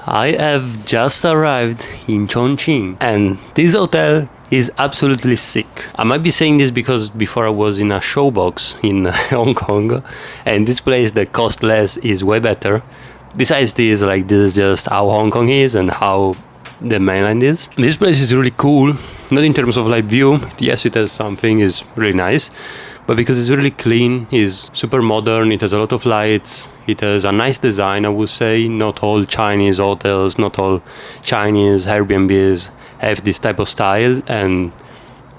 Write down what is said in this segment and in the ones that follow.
I have just arrived in Chongqing, and this hotel is absolutely sick. I might be saying this because before I was in a showbox in Hong Kong, and this place that costs less is way better. Besides this, this is just how Hong Kong is and how the mainland is. This place is really cool, not in terms of view. Yes, it has something, it's really nice. But because it's really clean, it's super modern, it has a lot of lights, it has a nice design, I would say. Not all Chinese hotels, not all Chinese Airbnbs have this type of style, and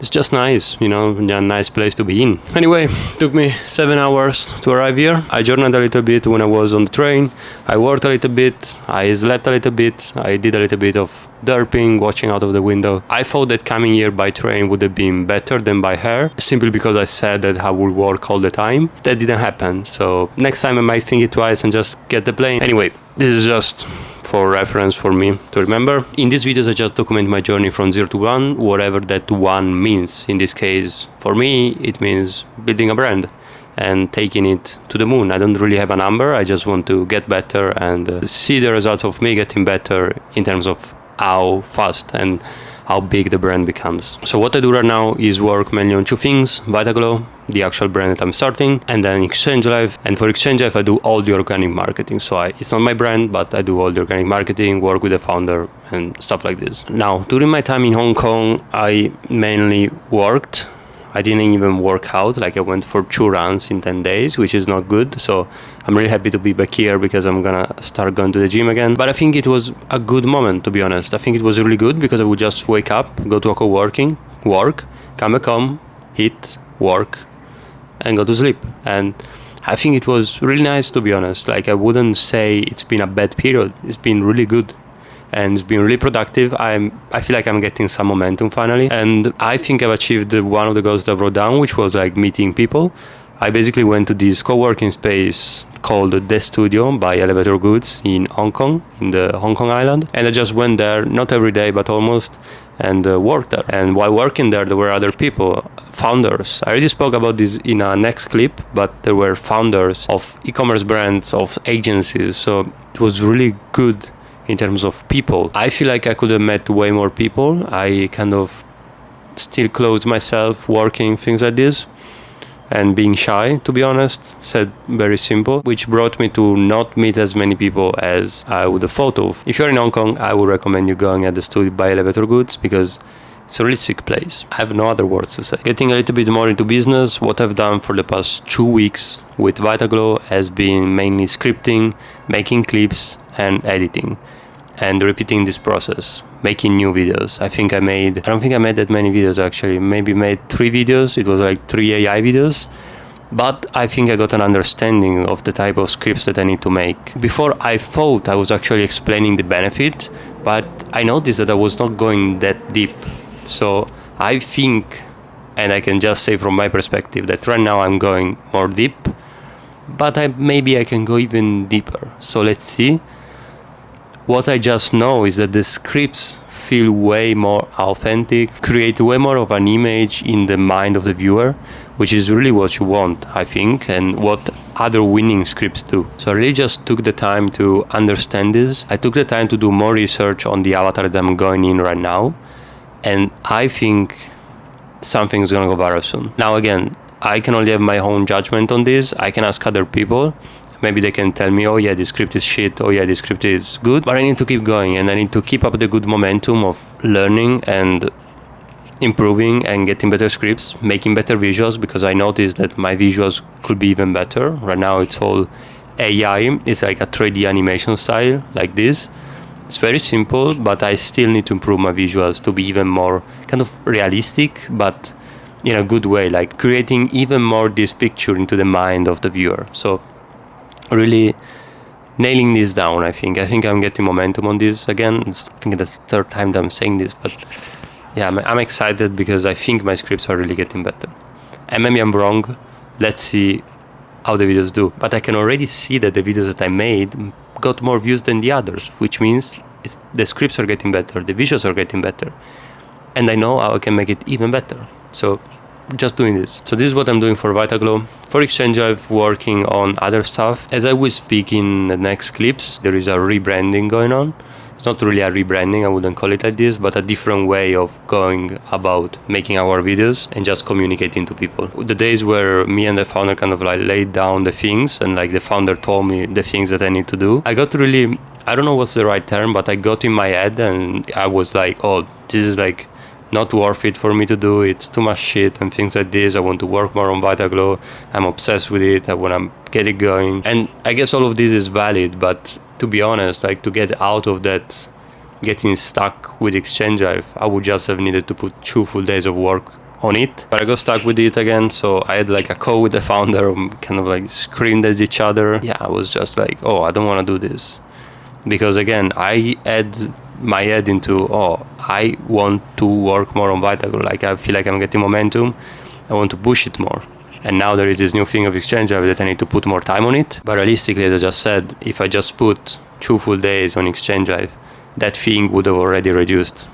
it's just nice, a nice place to be in. Anyway, it took me 7 hours to arrive here. I journeyed a little bit when I was on the train, I worked a little bit, I slept a little bit, I did a little bit of derping, watching out of the window. I thought that coming here by train would have been better than by air, simply because I said that I would work all the time. That didn't happen, so next time I might think it twice and just get the plane. Anyway, this is just for reference for me to remember. In these videos I just document my journey from 0 to 1, whatever that 1 means. In this case, for me, it means building a brand and taking it to the moon. I don't really have a number, I just want to get better and see the results of me getting better in terms of how fast and how big the brand becomes. So what I do right now is work mainly on two things: Vitaglow, the actual brand that I'm starting, and then Exchange Life. And for Exchange Life I do all the organic marketing. So it's not my brand, but I do all the organic marketing, work with the founder and stuff like this. Now, during my time in Hong Kong, I mainly worked. I didn't even work out. I went for 2 runs in 10 days, which is not good. So I'm really happy to be back here because I'm gonna start going to the gym again. But I think it was a good moment, to be honest. I think it was really good because I would just wake up, go to a co-working, work, come back home, eat, work, and go to sleep. And I think it was really nice, to be honest. I wouldn't say it's been a bad period. It's been really good. And it's been really productive. I feel like I'm getting some momentum finally, and I think I've achieved one of the goals that I wrote down, which was meeting people. I basically went to this co-working space called The Studio by Elevator Goods in Hong Kong, in the Hong Kong island, and I just went there, not every day but almost, and worked there. And while working there were other people, founders. I already spoke about this in a next clip, but there were founders of e-commerce brands, of agencies, so it was really good in terms of people. I feel like I could have met way more people. I kind of still close myself working, things like this, and being shy, to be honest, said very simple, which brought me to not meet as many people as I would have thought of. If you're in Hong Kong, I would recommend you going at the Studio by Elevator Goods because it's a really sick place. I have no other words to say. Getting a little bit more into business, what I've done for the past 2 weeks with Vitaglow has been mainly scripting, making clips, and editing, and repeating this process, making new videos. I don't think I made that many videos actually, maybe made 3 videos. It was 3 AI videos, but I think I got an understanding of the type of scripts that I need to make. Before, I thought I was actually explaining the benefit, but I noticed that I was not going that deep. So I think, and I can just say from my perspective, that right now I'm going more deep, but maybe I can go even deeper. So let's see. What I just know is that the scripts feel way more authentic, create way more of an image in the mind of the viewer, which is really what you want, I think, and what other winning scripts do. So I really just took the time to understand this. I took the time to do more research on the avatar that I'm going in right now, and I think something is gonna go viral soon. Now again, I can only have my own judgment on this. I can ask other people. Maybe they can tell me, oh yeah, this script is shit, oh yeah, this script is good. But I need to keep going, and I need to keep up the good momentum of learning and improving and getting better scripts, making better visuals, because I noticed that my visuals could be even better. Right now it's all AI. It's like a 3D animation style, like this. It's very simple, but I still need to improve my visuals to be even more kind of realistic, but in a good way, creating even more this picture into the mind of the viewer. So really nailing this down, I think. I'm getting momentum on this again. I think that's the 3rd time that I'm saying this, but yeah, I'm excited because I think my scripts are really getting better. And maybe I'm wrong. Let's see how the videos do. But I can already see that the videos that I made got more views than the others, which means the scripts are getting better, the visuals are getting better, and I know how I can make it even better. So just doing this. So this is what I'm doing for Vitaglow. For Exchange, I'm working on other stuff. As I will speak in the next clips, there is a rebranding going on. It's not really a rebranding, I wouldn't call it like this, but a different way of going about making our videos and just communicating to people. The days where me and the founder kind of like laid down the things and like the founder told me the things that I need to do, I got really, I don't know what's the right term, but I got in my head and I was like, oh, this is like not worth it for me to do. It's too much shit and things like this. I want to work more on Vitaglow. I'm obsessed with it. I want to get it going. And I guess all of this is valid, but to be honest, like to get out of that getting stuck with Exchange Hive, I would just have needed to put 2 full days of work on it. But I got stuck with it again, so I had like a call with the founder, kind of like screamed at each other. Yeah, I was just like, oh, I don't want to do this. Because again, I had my head into, oh, I want to work more on Vitaglow. Like I feel like I'm getting momentum. I want to push it more. And now there is this new thing of Exchange Hive that I need to put more time on it. But realistically, as I just said, if I just put 2 full days on Exchange Hive, that thing would have already reduced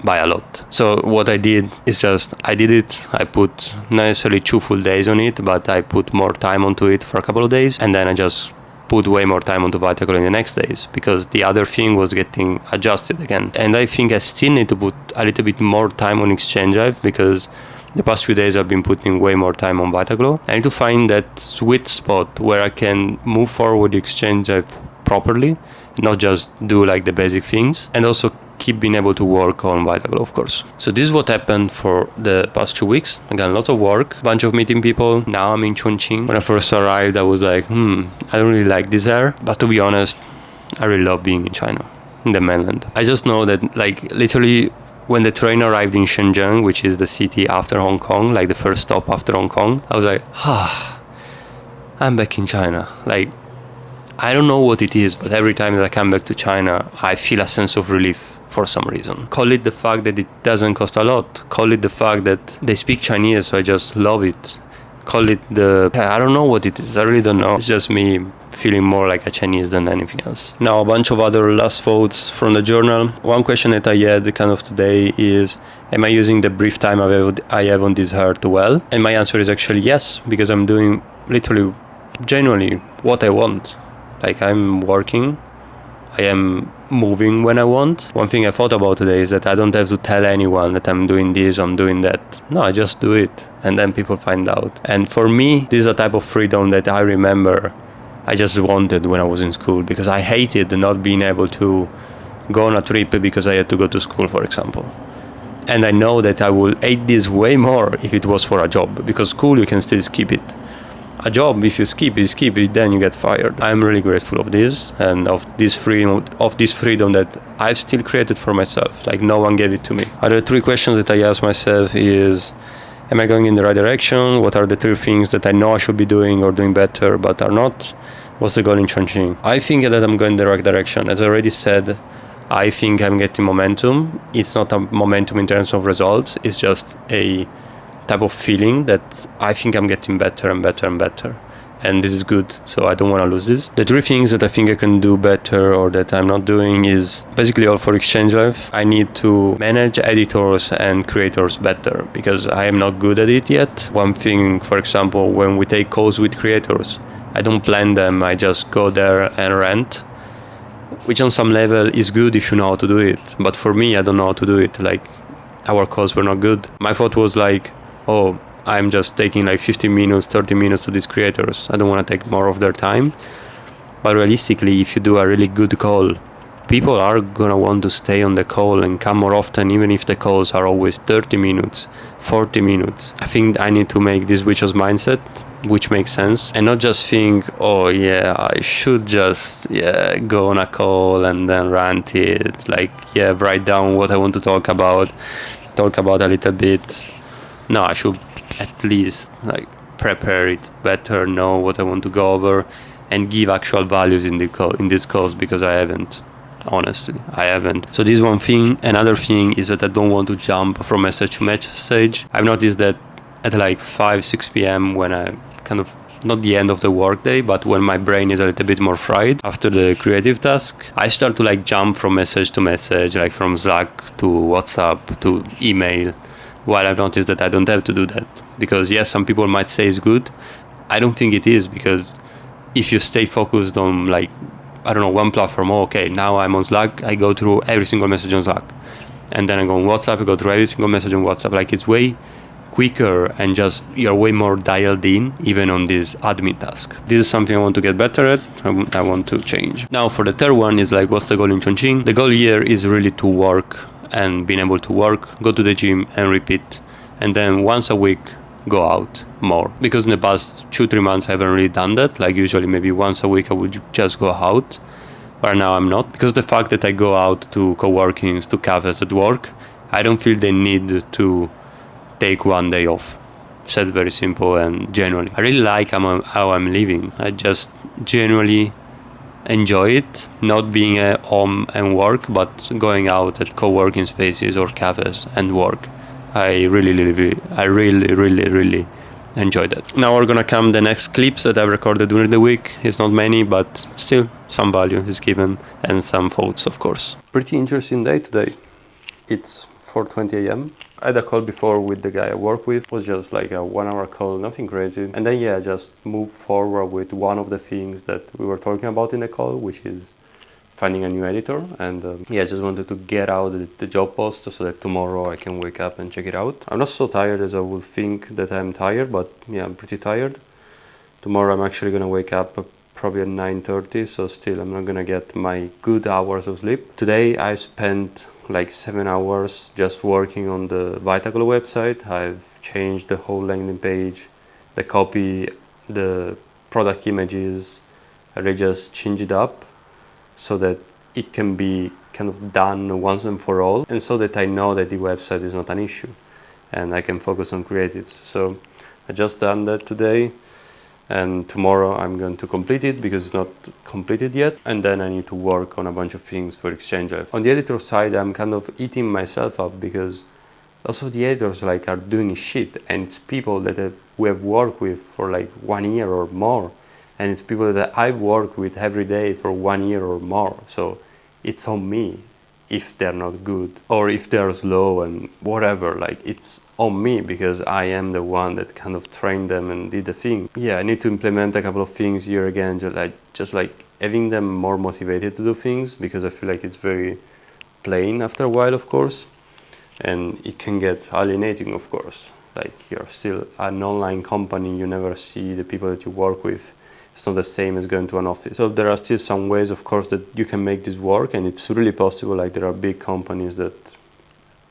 by a lot. So what I did is just, I did it. I put not necessarily 2 full days on it, but I put more time onto it for a couple of days. And then I just put way more time onto Vitaglow in the next days because the other thing was getting adjusted again. And I think I still need to put a little bit more time on Exchange Hive because the past few days I've been putting way more time on Vitaglow. I need to find that sweet spot where I can move forward the Exchange Hive properly, not just do like the basic things, and also keep being able to work on Vitaglow, of course. So this is what happened for the past 2 weeks. Again, lots of work, bunch of meeting people. Now I'm in Chongqing. When I first arrived, I was like, I don't really like this air. But to be honest, I really love being in China, in the mainland. I just know that like literally when the train arrived in Shenzhen, which is the city after Hong Kong, like the first stop after Hong Kong, I was like, I'm back in China. Like, I don't know what it is, but every time that I come back to China, I feel a sense of relief for some reason. Call it the fact that it doesn't cost a lot. Call it the fact that they speak Chinese, so I just love it. Call it I don't know what it is. I really don't know. It's just me feeling more like a Chinese than anything else. Now, a bunch of other last thoughts from the journal. One question that I had kind of today is, am I using the brief time I have on this heart well? And my answer is actually yes, because I'm doing literally, genuinely what I want. Like I'm working, I am moving when I want. One thing I thought about today is that I don't have to tell anyone that I'm doing this, I'm doing that. No, I just do it and then people find out. And for me, this is a type of freedom that I remember I just wanted when I was in school, because I hated not being able to go on a trip because I had to go to school, for example. And I know that I will hate this way more if it was for a job, because school you can still skip it. A job, if you skip it, then you get fired. I'm really grateful of this and of this freedom that I've still created for myself. Like no one gave it to me. Other 3 questions that I ask myself is, am I going in the right direction? What are the 3 things that I know I should be doing or doing better but are not? What's the goal in Chongqing? I think that I'm going in the right direction. As I already said, I think I'm getting momentum. It's not a momentum in terms of results. It's just a type of feeling that I think I'm getting better and better and better. And this is good, so I don't want to lose this. The 3 things that I think I can do better or that I'm not doing is basically all for Exchange Hive. I need to manage editors and creators better because I am not good at it yet. One thing, for example, when we take calls with creators, I don't plan them, I just go there and rant, which on some level is good if you know how to do it. But for me, I don't know how to do it. Like, our calls were not good. My thought was like, oh, I'm just taking like 15 minutes, 30 minutes to these creators. I don't want to take more of their time. But realistically, if you do a really good call, people are going to want to stay on the call and come more often, even if the calls are always 30 minutes, 40 minutes. I think I need to make this Wichos mindset, which makes sense. And not just think, oh yeah, I should just go on a call and then rant it. Like, write down what I want to talk about a little bit. No, I should at least like prepare it better, know what I want to go over, and give actual values in this course, because I haven't. Honestly, I haven't. So this is one thing. Another thing is that I don't want to jump from message to message. I've noticed that at like 5-6 p.m. when I kind of, not the end of the workday, but when my brain is a little bit more fried after the creative task, I start to like jump from message to message, like from Slack to WhatsApp to email. While I've noticed that I don't have to do that, because yes, some people might say it's good. I don't think it is, because if you stay focused on, like, I don't know, one platform, okay, now I'm on Slack, I go through every single message on Slack, and then I go on WhatsApp, I go through every single message on WhatsApp. Like, it's way quicker, and just you're way more dialed in, even on this admin task. This is something I want to get better at. I want to change. Now for the third one is like, what's the goal in Chongqing? The goal here is really to work, and being able to work, go to the gym and repeat, and then once a week go out more, because in the past 2-3 months I haven't really done that. Like, usually maybe once a week I would just go out, but now I'm not, because the fact that I go out to co-workings, to cafes at work, I don't feel the need to take one day off. Said very simple and genuinely. I really like how I'm living. I just genuinely enjoy it, not being at home and work, but going out at co-working spaces or cafes and work. I really enjoy that. Now we're gonna come the next clips that I've recorded during the week. It's not many, but still some value is given, and some thoughts, of course. Pretty interesting day today. It's 4:20 a.m. I had a call before with the guy I work with. It was just like a 1-hour call, nothing crazy. And then I just moved forward with one of the things that we were talking about in the call, which is finding a new editor. And I just wanted to get out the job post so that tomorrow I can wake up and check it out. I'm not so tired as I would think that I'm tired, but yeah, I'm pretty tired. Tomorrow I'm actually gonna wake up probably at 9:30, so still I'm not gonna get my good hours of sleep. Today I spent like 7 hours just working on the Vitaglo website. I've changed the whole landing page, the copy, the product images. I just changed it up so that it can be kind of done once and for all, and so that I know that the website is not an issue and I can focus on creatives. So I just done that today, and tomorrow I'm going to complete it because it's not completed yet, and then I need to work on a bunch of things for Exchange Live. On the editor side, I'm kind of eating myself up because lots of the editors like are doing shit, and it's people that we have worked with for like 1 year or more, and it's people that I've worked with every day for 1 year or more. So it's on me if they're not good, or if they're slow and whatever. Like, it's on me because I am the one that kind of trained them and did the thing. Yeah, I need to implement a couple of things here again, just like having them more motivated to do things, because I feel like it's very plain after a while, of course, and it can get alienating, of course. Like, you're still an online company, you never see the people that you work with. It's not the same as going to an office. So there are still some ways, of course, that you can make this work, and it's really possible. Like, there are big companies that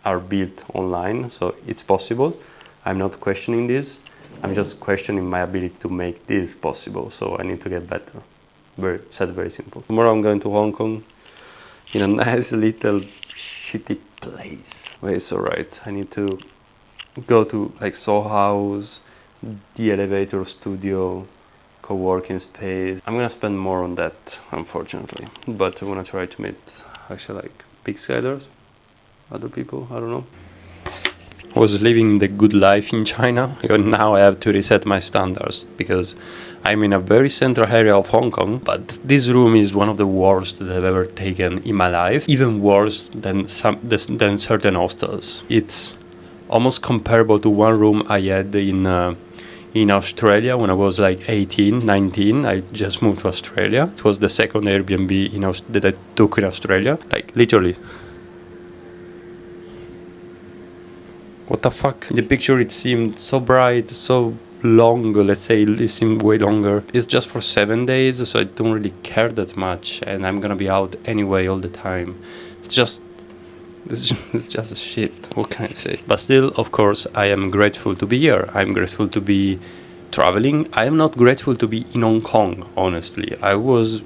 are built online, so it's possible. I'm not questioning this. I'm just questioning my ability to make this possible. So I need to get better. Very simple. Tomorrow I'm going to Hong Kong in a nice little shitty place. But it's alright. I need to go to like Soho House, the Elevator Studio, co-working space. I'm gonna spend more on that, unfortunately, but I want to try to meet actually like big sellers, other people. I don't know. I was living the good life in China, and now I have to reset my standards because I'm in a very central area of Hong Kong, but this room is one of the worst that I've ever taken in my life, even worse than certain hostels. It's almost comparable to one room I had in Australia when I was like 18, 19. I just moved to Australia. It was the second Airbnb that I took in Australia. Like, literally. What the fuck? In the picture it seemed so bright, so long, let's say it seemed way longer. It's just for 7 days, so I don't really care that much, and I'm gonna be out anyway all the time. It's just a shit. What can I say? But still, of course, I am grateful to be here. I'm grateful to be traveling. I am not grateful to be in Hong Kong, honestly. I was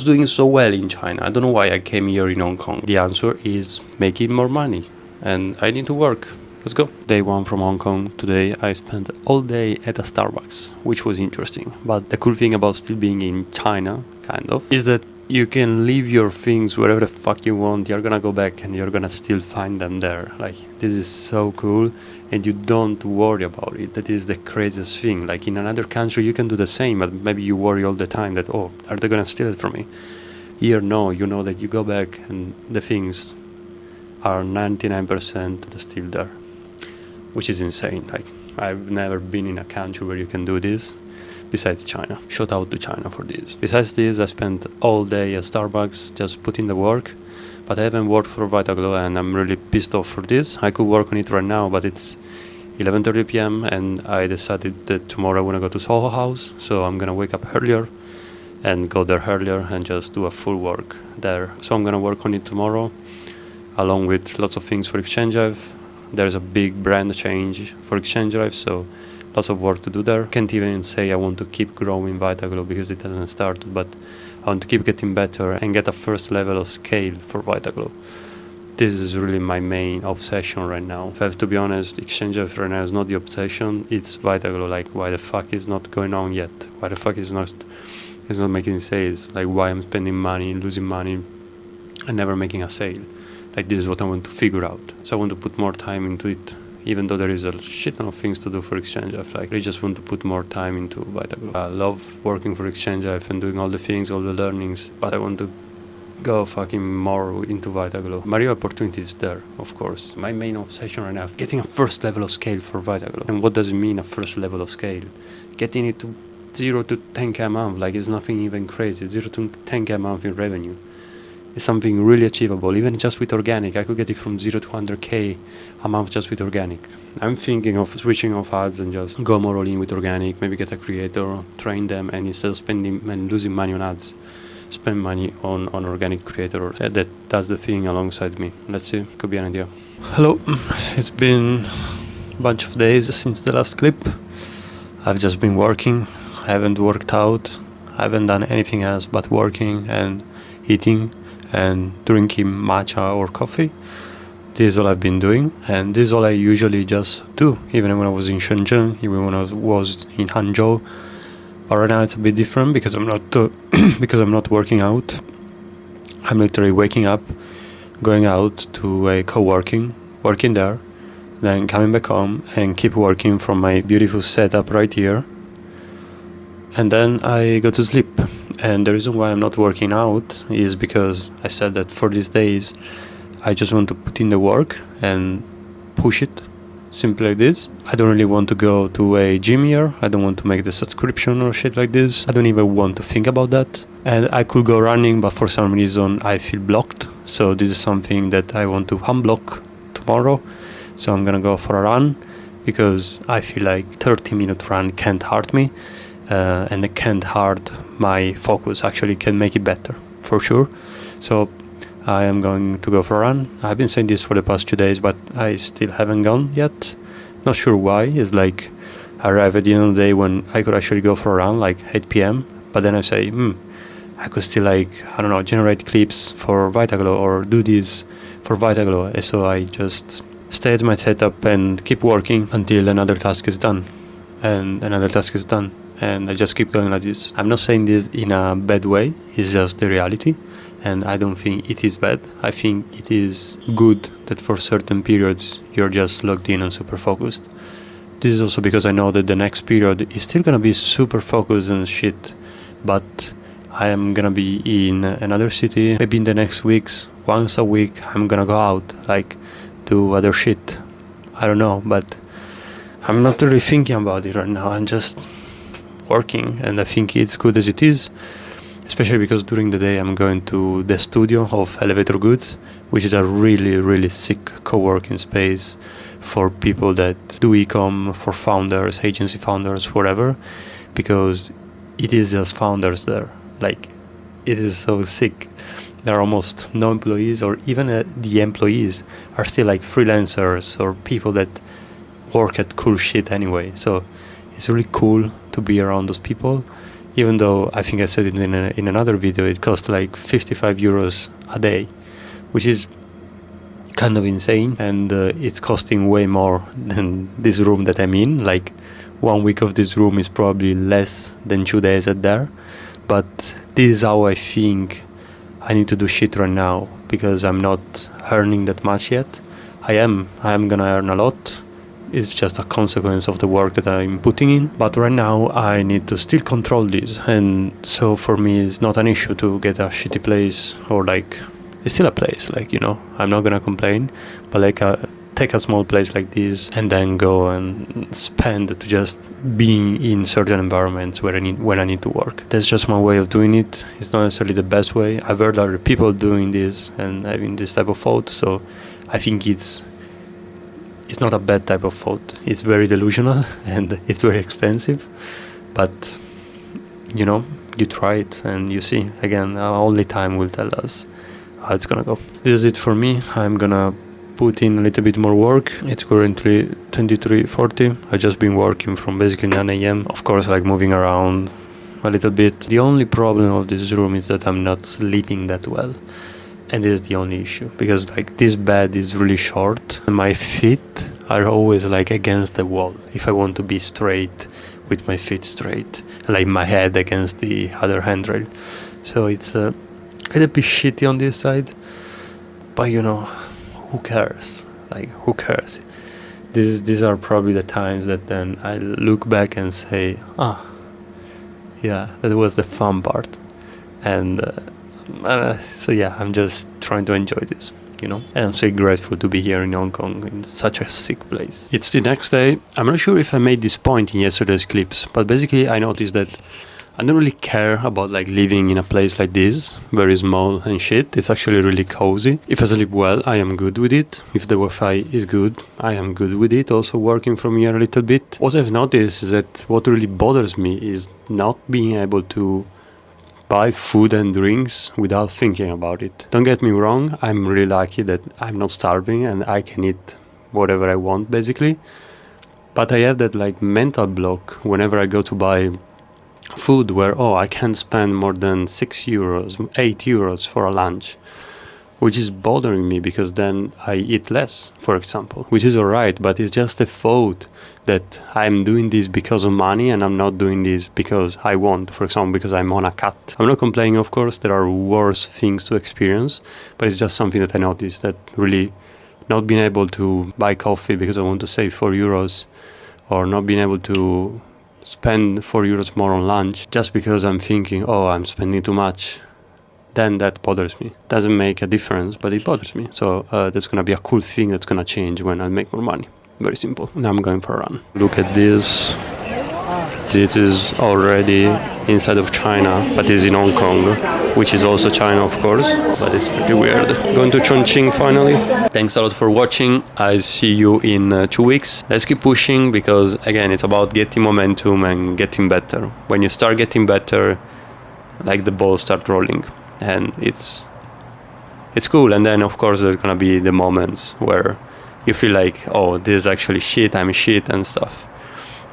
doing so well in China. I don't know why I came here in Hong Kong. The answer is making more money, and I need to work. Let's go. Day one from Hong Kong. Today I spent all day at a Starbucks, which was interesting. But the cool thing about still being in China, kind of, is that you can leave your things wherever the fuck you want. You're gonna go back and you're gonna still find them there. Like, this is so cool, and you don't worry about it. That is the craziest thing. Like, in another country you can do the same, but maybe you worry all the time that, oh, are they gonna steal it from me? Here, no, you know that you go back and the things are 99% still there, which is insane. Like, I've never been in a country where you can do this, besides China. Shout out to China for this. Besides this, I spent all day at Starbucks just putting the work, but I haven't worked for Vitaglo and I'm really pissed off for this. I could work on it right now, but it's 11:30 p.m. and I decided that tomorrow I want to go to Soho House, so I'm gonna wake up earlier and go there earlier and just do a full work there. So I'm gonna work on it tomorrow, along with lots of things for Exchange Drive. There's a big brand change for Exchange Drive, so lots of work to do there. Can't even say I want to keep growing Vitaglo because it hasn't started, but I want to keep getting better and get a first level of scale for Vitaglo. This is really my main obsession right now. If I have to be honest, Exchange Drive right now is not the obsession, it's Vitaglo. Like, why the fuck is not going on yet? Why the fuck is not making sales? Like, why I'm spending money, losing money, and never making a sale? Like, this is what I want to figure out. So I want to put more time into it. Even though there is a shit ton of things to do for Exchange Drive, like, I just want to put more time into Vitaglo. I love working for Exchange Drive and doing all the things, all the learnings, but I want to go fucking more into Vitaglo. My real opportunity is there, of course. My main obsession right now is getting a first level of scale for Vitaglo. And what does it mean, a first level of scale? Getting it to 0 to 10k a month, like, it's nothing even crazy. 0 to 10k a month in revenue. It's something really achievable, even just with organic. I could get it from 0 to 100k a month just with organic. I'm thinking of switching off ads and just go more all in with organic, maybe get a creator, train them, and instead of spending and losing money on ads, spend money on organic creator that does the thing alongside me. Let's see, could be an idea. Hello, it's been a bunch of days since the last clip. I've just been working, I haven't worked out, I haven't done anything else but working and eating and drinking matcha or coffee. This is all I've been doing, and this is all I usually just do, even when I was in Shenzhen, even when I was in Hangzhou. But right now it's a bit different because I'm not because I'm not working out. I'm literally waking up, going out to a co-working, working there, then coming back home and keep working from my beautiful setup right here. And then I go to sleep. And the reason why I'm not working out is because I said that for these days I just want to put in the work and push it, simply like this. I don't really want to go to a gym here. I don't want to make the subscription or shit like this. I don't even want to think about that. And I could go running, but for some reason I feel blocked. So this is something that I want to unblock tomorrow. So I'm gonna go for a run because I feel like 30-minute run can't hurt me. And it can't hurt my focus, actually can make it better, for sure. So I am going to go for a run. I've been saying this for the past 2 days, but I still haven't gone yet. Not sure why. It's like I arrive at the end of the day when I could actually go for a run, like 8 p.m. But then I say, I could still, like, I don't know, generate clips for Vitaglo or do this for Vitaglo. And so I just stay at my setup and keep working until another task is done. And another task is done. And I just keep going like this. I'm not saying this in a bad way, it's just the reality. And I don't think it is bad. I think it is good that for certain periods you're just logged in and super focused. This is also because I know that the next period is still gonna be super focused and shit. But I am gonna be in another city. Maybe in the next weeks, once a week, I'm gonna go out, like, do other shit. I don't know, but I'm not really thinking about it right now. I'm just working, and I think it's good as it is, especially because during the day I'm going to the studio of Elevator Goods, which is a really sick co-working space for people that do e-com, for founders, agency founders, whatever, because it is just founders there. Like, it is so sick. There are almost no employees, or even the employees are still like freelancers or people that work at cool shit anyway. So it's really cool to be around those people, even though I think I said it in another video, it costs like 55 euros a day, which is kind of insane, and it's costing way more than this room that I'm in. Like, 1 week of this room is probably less than 2 days at there. But this is how I think I need to do shit right now, because I'm not earning that much yet. I am gonna earn a lot. It's just a consequence of the work that I'm putting in. But right now I need to still control this. And so for me it's not an issue to get a shitty place, or like, it's still a place, like, you know, I'm not gonna complain. But like take a small place like this and then go and spend to just being in certain environments where I need to work. That's just my way of doing it. It's not necessarily the best way. I've heard other people doing this and having this type of thought, so I think it's not a bad type of thought. It's very delusional and it's very expensive, but you try it and you see. Again, only time will tell us how it's gonna go. This is it for me. I'm gonna put in a little bit more work. It's currently 23:40. I've just been working from basically 9 a.m. Of course, like moving around a little bit. The only problem of this room is that I'm not sleeping that well. And this is the only issue, because like this bed is really short and my feet are always like against the wall if I want to be straight with my feet straight, like my head against the other handrail. So it's a little bit shitty on this side, but who cares? Like, who cares? These are probably the times that then I look back and say, yeah, that was the fun part. And so yeah, I'm just trying to enjoy this, and I'm so grateful to be here in Hong Kong, in such a sick place. It's the next day. I'm not sure if I made this point in yesterday's clips, but basically I noticed that I don't really care about like living in a place like this, very small and shit. It's actually really cozy. If I sleep well, I am good with it. If the Wi-Fi is good, I am good with it. Also working from here a little bit. What I've noticed is that what really bothers me is not being able to buy food and drinks without thinking about it. Don't get me wrong, I'm really lucky that I'm not starving and I can eat whatever I want basically. But I have that like mental block whenever I go to buy food where I can't spend more than 6 euros, 8 euros for a lunch, which is bothering me because then I eat less, for example, which is alright, but it's just a thought that I'm doing this because of money and I'm not doing this because I want, for example, because I'm on a cut. I'm not complaining, of course, there are worse things to experience, but it's just something that I noticed, that really not being able to buy coffee because I want to save 4 euros, or not being able to spend 4 euros more on lunch just because I'm thinking, I'm spending too much, then that bothers me. Doesn't make a difference, but it bothers me. So that's gonna be a cool thing that's gonna change when I make more money. Very simple. Now I'm going for a run. Look at this. This is already inside of China, but it's in Hong Kong, which is also China, of course, but it's pretty weird. Going to Chongqing finally. Thanks a lot for watching. I'll see you in 2 weeks. Let's keep pushing because, again, it's about getting momentum and getting better. When you start getting better, like the ball start rolling, and it's cool. And then, of course, there's gonna be the moments where you feel like, this is actually shit, I'm shit and stuff.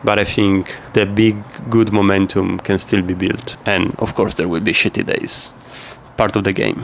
But I think the big good momentum can still be built. And of course there will be shitty days. Part of the game.